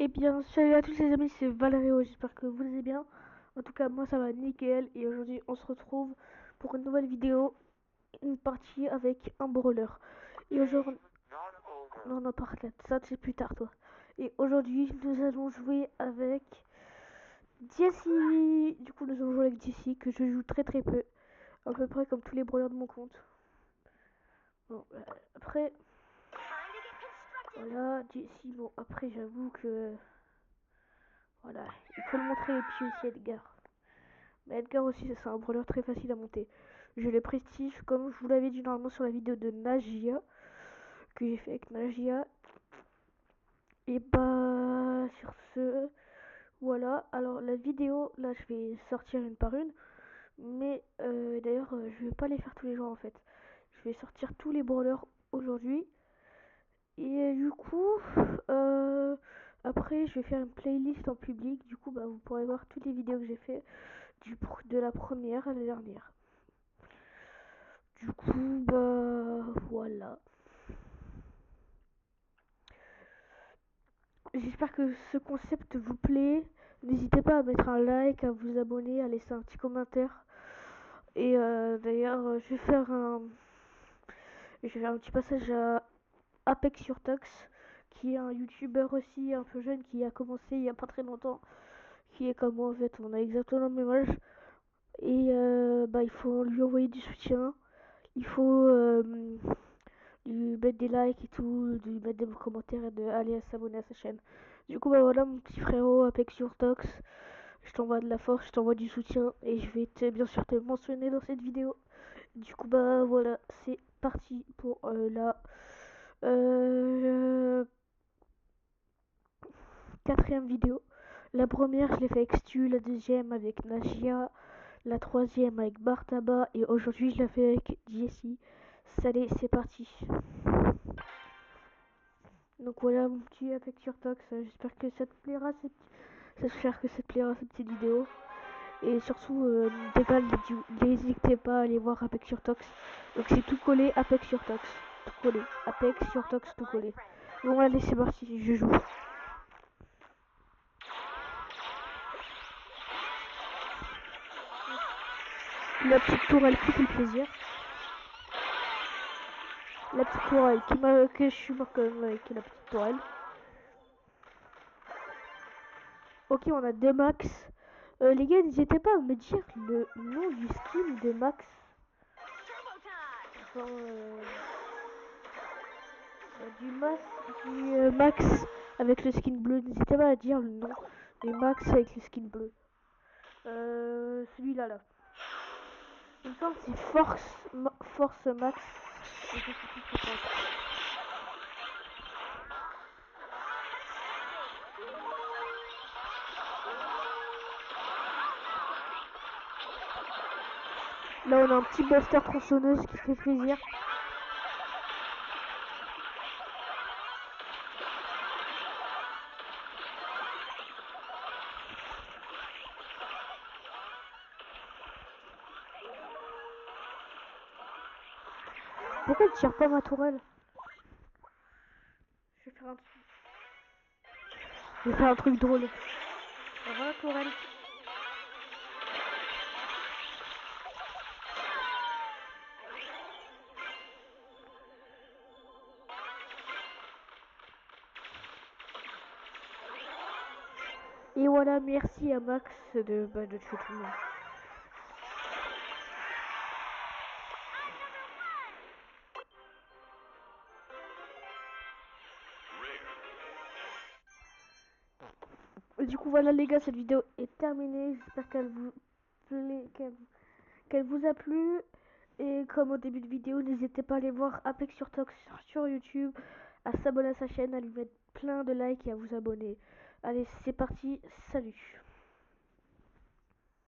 Eh bien, salut à tous les amis, c'est Valério, j'espère que vous allez bien. En tout cas, moi ça va nickel et aujourd'hui on se retrouve pour une nouvelle vidéo, une partie avec un brawler. Et aujourd'hui, non, non, par là, ça c'est plus tard toi. Et aujourd'hui, nous allons jouer avec Jessie. Du coup, nous allons jouer avec Jessie que je joue très très peu, à peu près comme tous les brawlers de mon compte. Bon, après, voilà, Jessie, bon, après j'avoue que, voilà, il faut le montrer les pieds aussi Edgar. Mais Edgar aussi, c'est un brawler très facile à monter. Je le prestige, comme je vous l'avais dit normalement sur la vidéo de Nagia, que j'ai fait avec Nagia. Et bah, sur ce, voilà. Alors, la vidéo, là, je vais sortir une par une. Mais d'ailleurs, je vais pas les faire tous les jours en fait. Je vais sortir tous les brawlers aujourd'hui. Et du coup, euh, après, je vais faire une playlist en public. Du coup, bah, vous pourrez voir toutes les vidéos que j'ai fait de la première à la dernière. Du coup, bah voilà. J'espère que ce concept vous plaît. N'hésitez pas à mettre un like, à vous abonner, à laisser un petit commentaire. Et d'ailleurs, je vais faire un petit passage à Apex sur Tox, qui est un youtubeur aussi un peu jeune qui a commencé il y a pas très longtemps, qui est comme moi en fait, on a exactement le même âge. Et bah il faut lui envoyer du soutien. Il faut lui mettre des likes et tout, de lui mettre des commentaires et d'aller s'abonner à sa chaîne. Du coup, bah voilà, mon petit frérot, Apex sur Tox, je t'envoie de la force, je t'envoie du soutien et je vais bien sûr te mentionner dans cette vidéo. Du coup, bah voilà, c'est parti pour la euh, quatrième vidéo. La première, je l'ai fait avec Stu, la deuxième avec Nagia, la troisième avec Bartaba et aujourd'hui, je l'ai fait avec Jessie. Allez, c'est parti. Donc voilà mon petit Apex sur Tox, j'espère que ça te plaira, j'espère que ça te plaira cette petite vidéo. Et surtout, n'hésitez pas à aller voir Apex sur Tox. Donc c'est tout collé Apex sur Tox. Tout collé. Apex sur Tox, tout collé. Bon allez c'est parti, je joue. La petite tourelle qui fait le plaisir. La petite tourelle qui m'a que je suis mort quand même avec la petite tourelle. Ok, on a deux max. Les gars, n'hésitez pas à me dire le nom du skin de Max. Genre, du Max avec le skin bleu. N'hésitez pas à dire le nom du Max avec le skin bleu. Celui-là là. Il me semble que c'est Force Max. Là on a un petit buster tronçonneuse qui fait plaisir. Pourquoi il tire pas ma tourelle? Je vais faire un truc. Je vais faire un truc drôle. Voilà tourelle. Et voilà, merci à Max de tuer tout le monde. Du coup voilà les gars, cette vidéo est terminée. J'espère qu'elle vous plaît, qu'elle vous a plu. Et comme au début de vidéo, n'hésitez pas à aller voir Apex sur Tox sur YouTube, à s'abonner à sa chaîne, à lui mettre plein de likes et à vous abonner. Allez, c'est parti, salut.